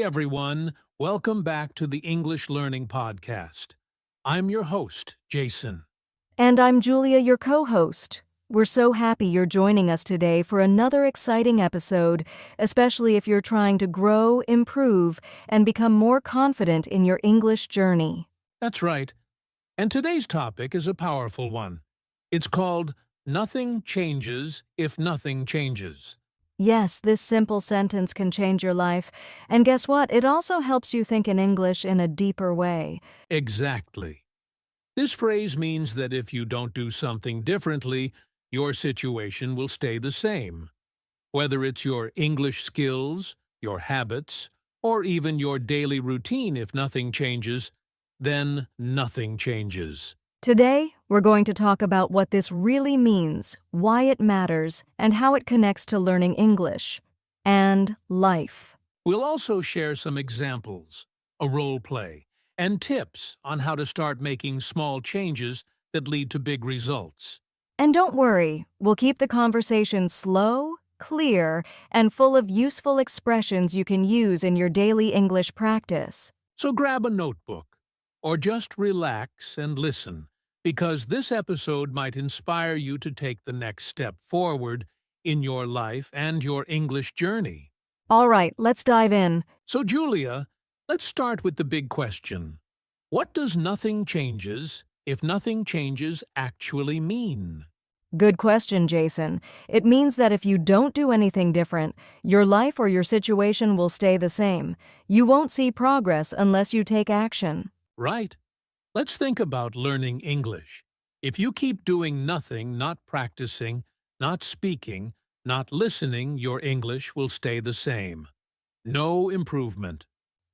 everyone. Welcome back to the English Learning Podcast. I'm your host, Jason. And I'm Julia, your co-host. We're so happy you're joining us today for another exciting episode, especially if you're trying to grow, improve, and become more confident in your English journey. That's right. And today's topic is a powerful one. It's called Nothing Changes If Nothing Changes. Yes, this simple sentence can change your life, and guess what? It also helps you think in English in a deeper way. Exactly. This phrase means that if you don't do something differently, your situation will stay the same. Whether it's your English skills, your habits, or even your daily routine, if nothing changes, then nothing changes. Today, we're going to talk about what this really means, why it matters, and how it connects to learning English and life. We'll also share some examples, a role play, and tips on how to start making small changes that lead to big results. And don't worry, we'll keep the conversation slow, clear, and full of useful expressions you can use in your daily English practice. So grab a notebook, or just relax and listen, because this episode might inspire you to take the next step forward in your life and your English journey. All right, let's dive in. So, Julia, let's start with the big question. What does nothing changes if nothing changes actually mean? Good question, Jason. It means that if you don't do anything different, your life or your situation will stay the same. You won't see progress unless you take action. Right. Let's think about learning English. If you keep doing nothing, not practicing, not speaking, not listening, your English will stay the same. No improvement.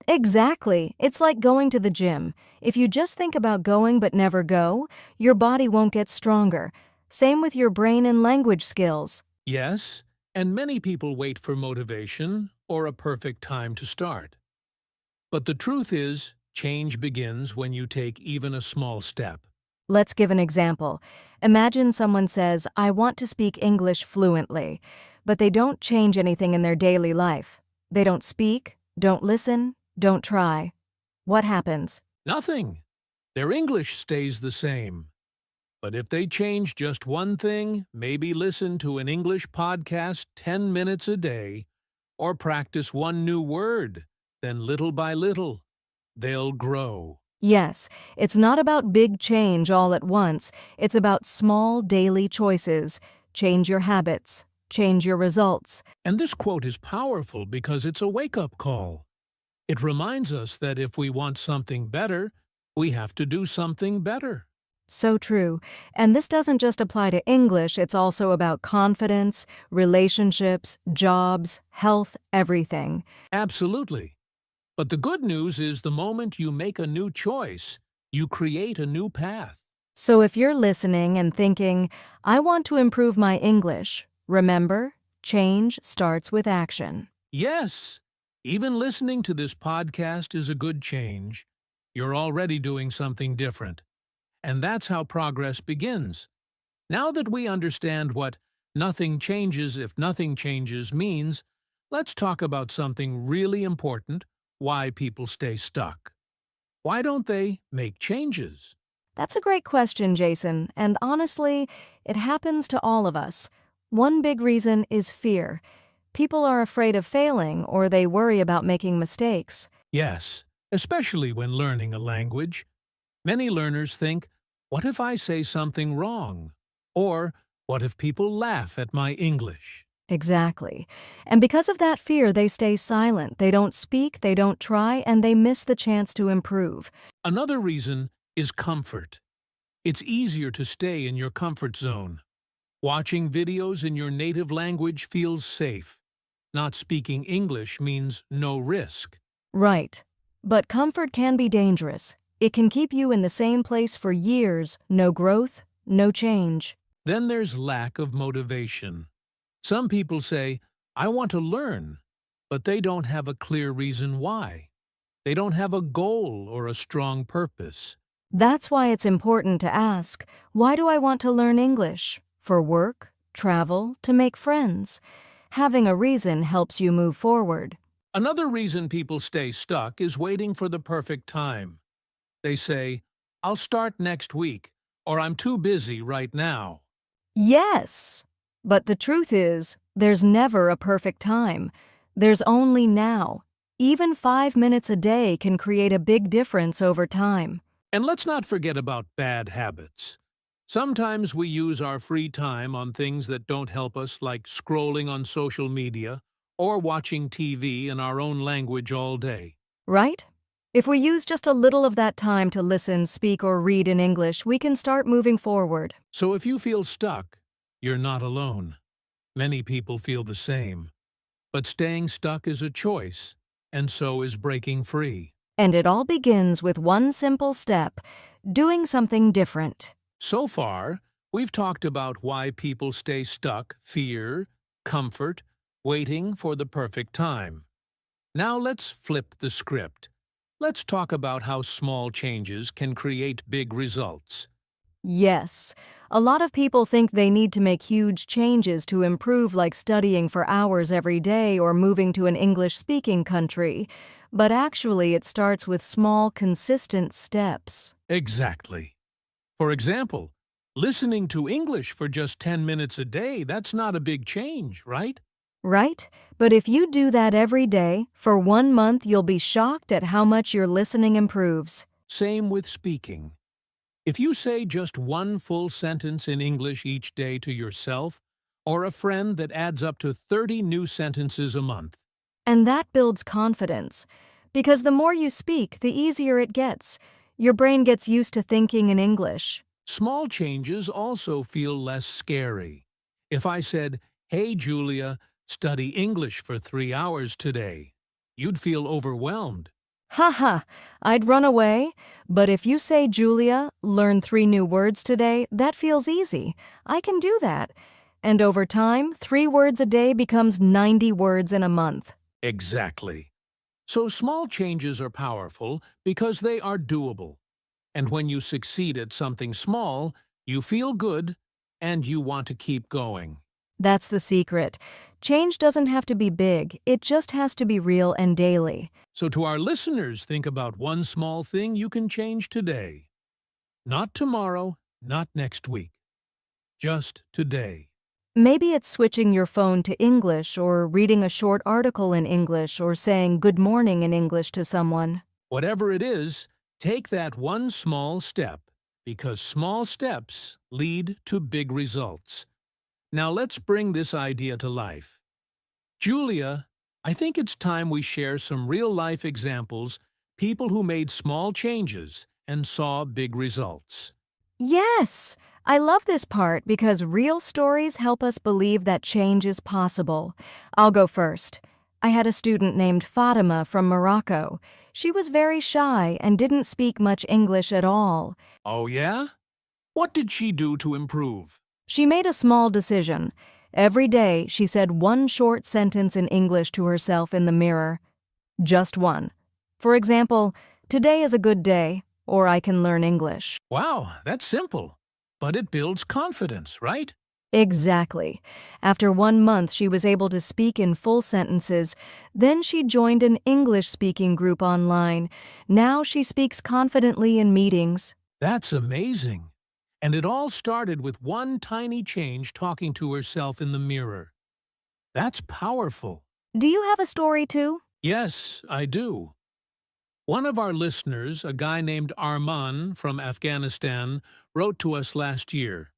Exactly. It's like going to the gym. If you just think about going but never go, your body won't get stronger. Same with your brain and language skills. Yes, and many people wait for motivation or a perfect time to start. But the truth is, change begins when you take even a small step. Let's give an example. Imagine someone says, I want to speak English fluently, but they don't change anything in their daily life. They don't speak, don't listen, don't try. What happens? Nothing. Their English stays the same. But if they change just one thing, maybe listen to an English podcast 10 minutes a day, or practice one new word, then little by little, they'll grow. Yes, it's not about big change all at once. It's about small daily choices. Change your habits. Change your results. And this quote is powerful because it's a wake-up call. It reminds us that if we want something better, we have to do something better. So true. And this doesn't just apply to English, it's also about confidence, relationships, jobs, health, everything. Absolutely. But the good news is the moment you make a new choice, you create a new path. So if you're listening and thinking, I want to improve my English, remember, change starts with action. Yes, even listening to this podcast is a good change. You're already doing something different. And that's how progress begins. Now that we understand what nothing changes if nothing changes means, let's talk about something really important: why people stay stuck. Why don't they make changes? That's a great question, Jason, and honestly, it happens to all of us. One big reason is fear. People are afraid of failing or they worry about making mistakes. Yes, especially when learning a language. Many learners think, what if I say something wrong? Or, what if people laugh at my English? Exactly. And because of that fear, they stay silent. They don't speak, they don't try, and they miss the chance to improve. Another reason is comfort. It's easier to stay in your comfort zone. Watching videos in your native language feels safe. Not speaking English means no risk. Right. But comfort can be dangerous. It can keep you in the same place for years, no growth, no change. Then there's lack of motivation. Some people say, I want to learn, but they don't have a clear reason why. They don't have a goal or a strong purpose. That's why it's important to ask, why do I want to learn English? For work, travel, to make friends? Having a reason helps you move forward. Another reason people stay stuck is waiting for the perfect time. They say, I'll start next week, or I'm too busy right now. Yes, but the truth is, there's never a perfect time. There's only now. Even 5 minutes a day can create a big difference over time. And let's not forget about bad habits. Sometimes we use our free time on things that don't help us, like scrolling on social media or watching TV in our own language all day. Right? If we use just a little of that time to listen, speak, or read in English, we can start moving forward. So if you feel stuck, you're not alone. Many people feel the same. But staying stuck is a choice, and so is breaking free. And it all begins with one simple step: doing something different. So far, we've talked about why people stay stuck: fear, comfort, waiting for the perfect time. Now let's flip the script. Let's talk about how small changes can create big results. Yes, a lot of people think they need to make huge changes to improve, like studying for hours every day or moving to an English-speaking country. But actually, it starts with small, consistent steps. Exactly. For example, listening to English for just 10 minutes a day, that's not a big change, right? Right? But if you do that every day, for 1 month, you'll be shocked at how much your listening improves. Same with speaking. If you say just one full sentence in English each day to yourself or a friend, that adds up to 30 new sentences a month. And that builds confidence. Because the more you speak, the easier it gets. Your brain gets used to thinking in English. Small changes also feel less scary. If I said, "Hey Julia, study English for 3 hours today," you'd feel overwhelmed. Haha, I'd run away. But if you say, Julia, learn 3 new words today, that feels easy. I can do that. And over time, 3 words a day becomes 90 words in a month. Exactly. So small changes are powerful because they are doable. And when you succeed at something small, you feel good and you want to keep going. That's the secret. Change doesn't have to be big, it just has to be real and daily. So to our listeners, think about one small thing you can change today. Not tomorrow, not next week. Just today. Maybe it's switching your phone to English, or reading a short article in English, or saying good morning in English to someone. Whatever it is, take that one small step, because small steps lead to big results. Now let's bring this idea to life. Julia, I think it's time we share some real-life examples, people who made small changes and saw big results. Yes! I love this part because real stories help us believe that change is possible. I'll go first. I had a student named Fatima from Morocco. She was very shy and didn't speak much English at all. Oh yeah? What did she do to improve? She made a small decision. Every day, she said one short sentence in English to herself in the mirror. Just one. For example, today is a good day, or I can learn English. Wow, that's simple. But it builds confidence, right? Exactly. After 1 month, she was able to speak in full sentences. Then she joined an English-speaking group online. Now she speaks confidently in meetings. That's amazing. And it all started with one tiny change, talking to herself in the mirror. That's powerful. Do you have a story too? Yes, I do. One of our listeners, a guy named Arman from Afghanistan, wrote to us last year.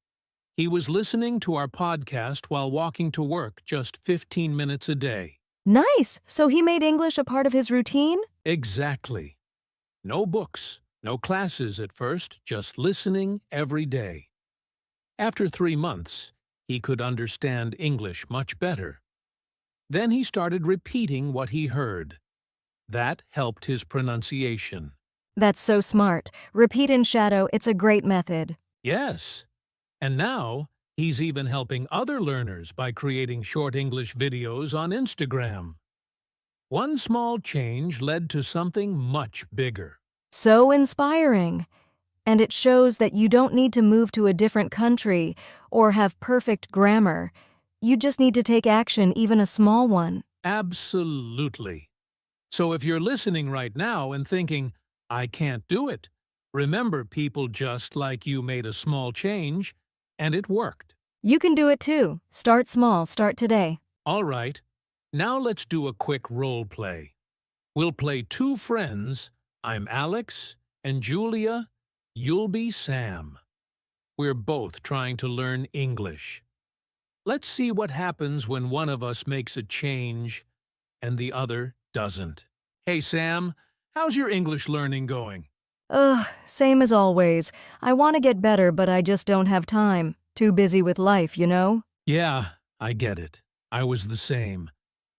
He was listening to our podcast while walking to work just 15 minutes a day. Nice! So he made English a part of his routine? Exactly. No books, no classes at first, just listening every day. After 3 months, he could understand English much better. Then he started repeating what he heard. That helped his pronunciation. That's so smart. Repeat in shadow, it's a great method. Yes. And now, he's even helping other learners by creating short English videos on Instagram. One small change led to something much bigger. So inspiring. And it shows that you don't need to move to a different country or have perfect grammar. You just need to take action, even a small one. Absolutely. So if you're listening right now and thinking, I can't do it, remember people just like you made a small change, and it worked. You can do it too. Start small, start today. All right, now let's do a quick role play. We'll play two friends. I'm Alex, and Julia, you'll be Sam. We're both trying to learn English. Let's see what happens when one of us makes a change and the other doesn't. Hey, Sam, how's your English learning going? Ugh, same as always. I want to get better, but I just don't have time. Too busy with life, you know? Yeah, I get it. I was the same.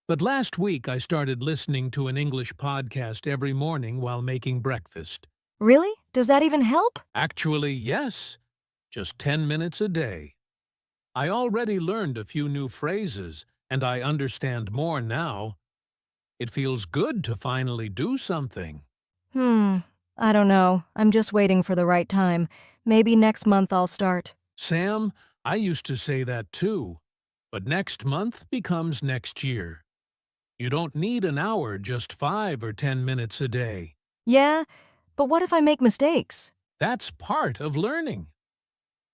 But last week I started listening to an English podcast every morning while making breakfast. Really? Does that even help? Actually, yes. Just 10 minutes a day. I already learned a few new phrases, and I understand more now. It feels good to finally do something. I don't know. I'm just waiting for the right time. Maybe next month I'll start. Sam, I used to say that too. But next month becomes next year. You don't need an hour, just 5 or 10 minutes a day. Yeah, but what if I make mistakes? That's part of learning.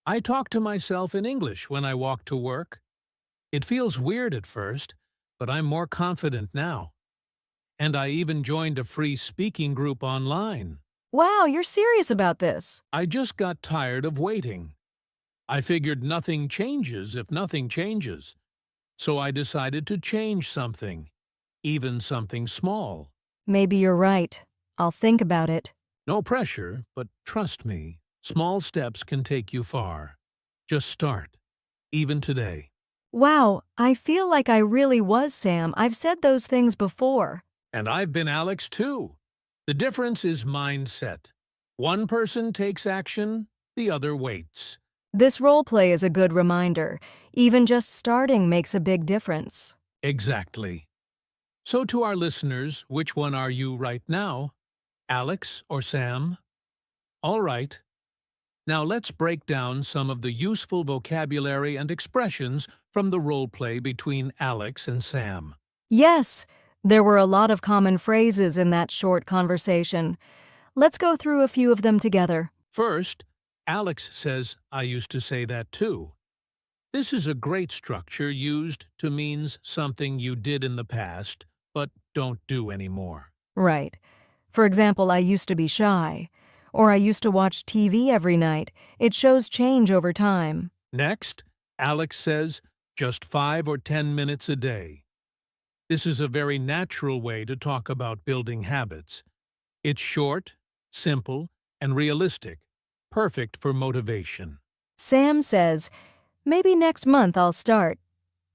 I talk to myself in English when I walk to work. It feels weird at first, but I'm more confident now. And I even joined a free speaking group online. Wow, you're serious about this. I just got tired of waiting. I figured nothing changes if nothing changes. So I decided to change something, even something small. Maybe you're right. I'll think about it. No pressure, but trust me, small steps can take you far. Just start, even today. Wow, I feel like I really was Sam. I've said those things before. And I've been Alex too. The difference is mindset. One person takes action, the other waits. This role play is a good reminder. Even just starting makes a big difference. Exactly. So to our listeners, which one are you right now? Alex or Sam? All right. Now let's break down some of the useful vocabulary and expressions from the role play between Alex and Sam. Yes, there were a lot of common phrases in that short conversation. Let's go through a few of them together. First, Alex says, I used to say that too. This is a great structure used to mean something you did in the past, but don't do anymore. Right. For example, I used to be shy. Or I used to watch TV every night. It shows change over time. Next, Alex says, just 5 or 10 minutes a day. This is a very natural way to talk about building habits. It's short, simple, and realistic, perfect for motivation. Sam says, maybe next month I'll start.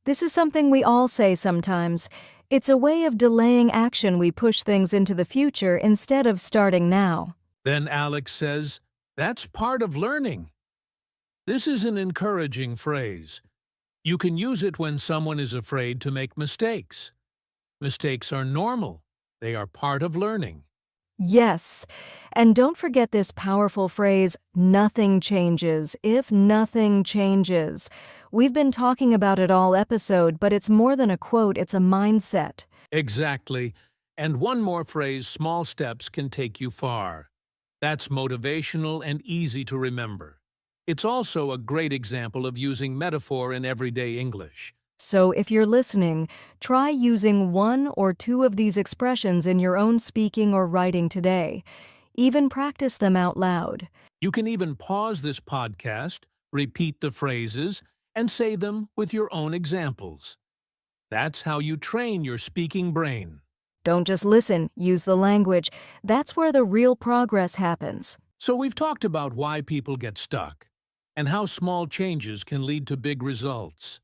This is something we all say sometimes. It's a way of delaying action. We push things into the future instead of starting now. Then Alex says, that's part of learning. This is an encouraging phrase. You can use it when someone is afraid to make mistakes. Mistakes are normal. They are part of learning. Yes, and don't forget this powerful phrase, nothing changes if nothing changes. We've been talking about it all episode, but it's more than a quote, it's a mindset. Exactly. And one more phrase, small steps can take you far. That's motivational and easy to remember. It's also a great example of using metaphor in everyday English. So if you're listening, try using 1 or 2 of these expressions in your own speaking or writing today. Even practice them out loud. You can even pause this podcast, repeat the phrases, and say them with your own examples. That's how you train your speaking brain. Don't just listen, use the language. That's where the real progress happens. So we've talked about why people get stuck and how small changes can lead to big results.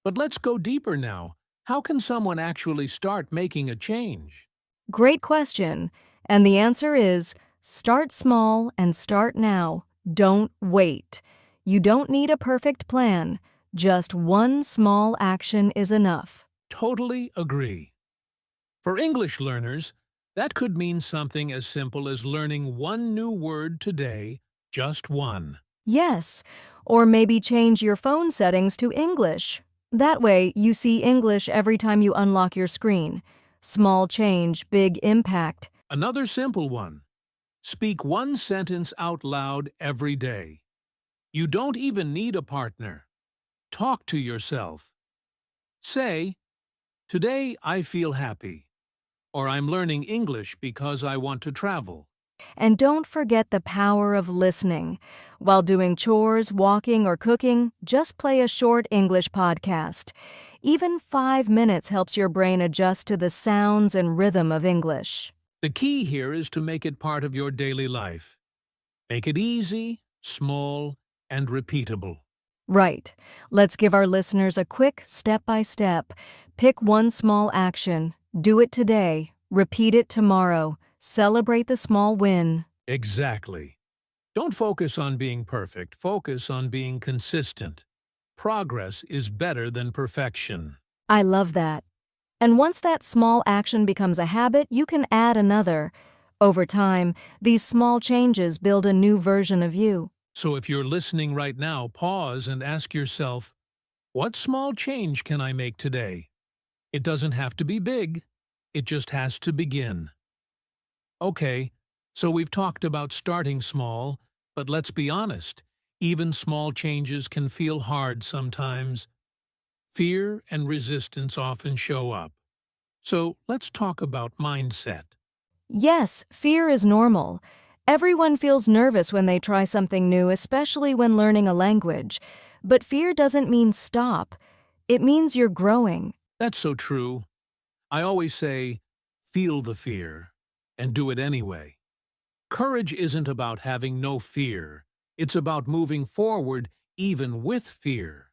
But let's go deeper now. How can someone actually start making a change? Great question. And the answer is, start small and start now. Don't wait. You don't need a perfect plan. Just one small action is enough. Totally agree. For English learners, that could mean something as simple as learning one new word today, just one. Yes, or maybe change your phone settings to English. That way, you see English every time you unlock your screen. Small change, big impact. Another simple one. Speak one sentence out loud every day. You don't even need a partner. Talk to yourself. Say, "Today I feel happy," or "I'm learning English because I want to travel." And don't forget the power of listening. While doing chores, walking, or cooking, just play a short English podcast. Even 5 minutes helps your brain adjust to the sounds and rhythm of English. The key here is to make it part of your daily life. Make it easy, small, and repeatable. Right. Let's give our listeners a quick step-by-step. Pick one small action. Do it today. Repeat it tomorrow. Celebrate the small win. Exactly. Don't focus on being perfect. Focus on being consistent. Progress is better than perfection. I love that. And once that small action becomes a habit, you can add another. Over time, these small changes build a new version of you. So if you're listening right now, pause and ask yourself, what small change can I make today? It doesn't have to be big. It just has to begin. Okay, so we've talked about starting small, but let's be honest, even small changes can feel hard sometimes. Fear and resistance often show up. So let's talk about mindset. Yes, fear is normal. Everyone feels nervous when they try something new, especially when learning a language. But fear doesn't mean stop. It means you're growing. That's so true. I always say, feel the fear, and do it anyway. Courage isn't about having no fear. It's about moving forward even with fear.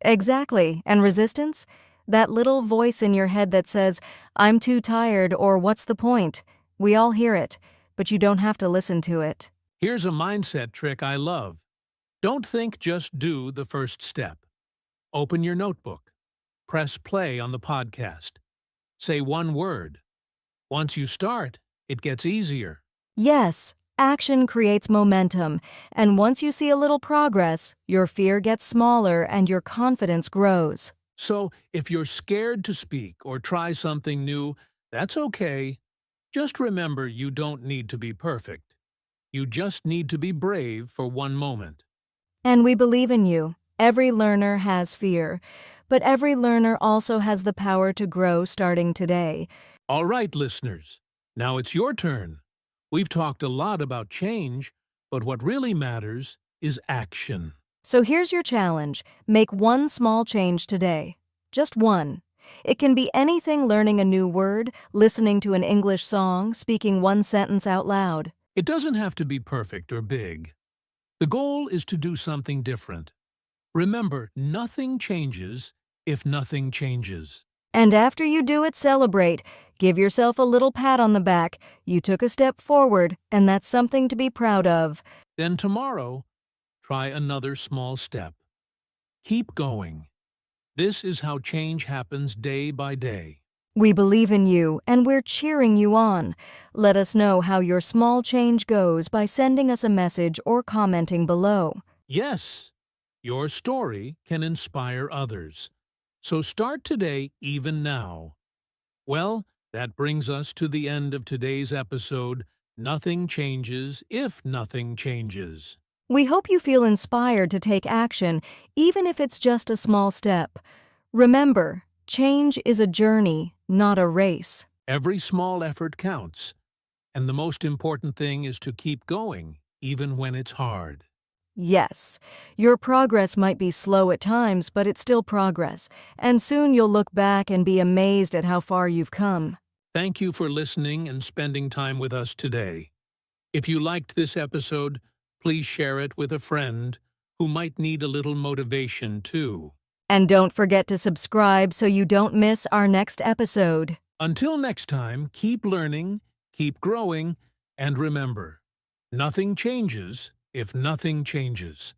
Exactly. And resistance? That little voice in your head that says, "I'm too tired," or "What's the point?" We all hear it, but you don't have to listen to it. Here's a mindset trick I love. Don't think, just do the first step. Open your notebook. Press play on the podcast. Say one word. Once you start, it gets easier. Yes, action creates momentum, and once you see a little progress, your fear gets smaller and your confidence grows. So, if you're scared to speak or try something new, that's okay. Just remember you don't need to be perfect. You just need to be brave for one moment. And we believe in you. Every learner has fear, but every learner also has the power to grow starting today. All right, listeners, now it's your turn. We've talked a lot about change, but what really matters is action. So here's your challenge. Make one small change today. Just one. It can be anything: learning a new word, listening to an English song, speaking one sentence out loud. It doesn't have to be perfect or big. The goal is to do something different. Remember, nothing changes if nothing changes. And after you do it, celebrate. Give yourself a little pat on the back. You took a step forward, and that's something to be proud of. Then tomorrow, try another small step. Keep going. This is how change happens day by day. We believe in you, and we're cheering you on. Let us know how your small change goes by sending us a message or commenting below. Yes, your story can inspire others. So start today, even now. Well, that brings us to the end of today's episode. Nothing changes if nothing changes. We hope you feel inspired to take action, even if it's just a small step. Remember, change is a journey, not a race. Every small effort counts. And the most important thing is to keep going, even when it's hard. Yes, your progress might be slow at times, but it's still progress, and soon you'll look back and be amazed at how far you've come. Thank you for listening and spending time with us today. If you liked this episode, please share it with a friend who might need a little motivation too. And don't forget to subscribe so you don't miss our next episode. Until next time, keep learning, keep growing, and remember, nothing changes if nothing changes.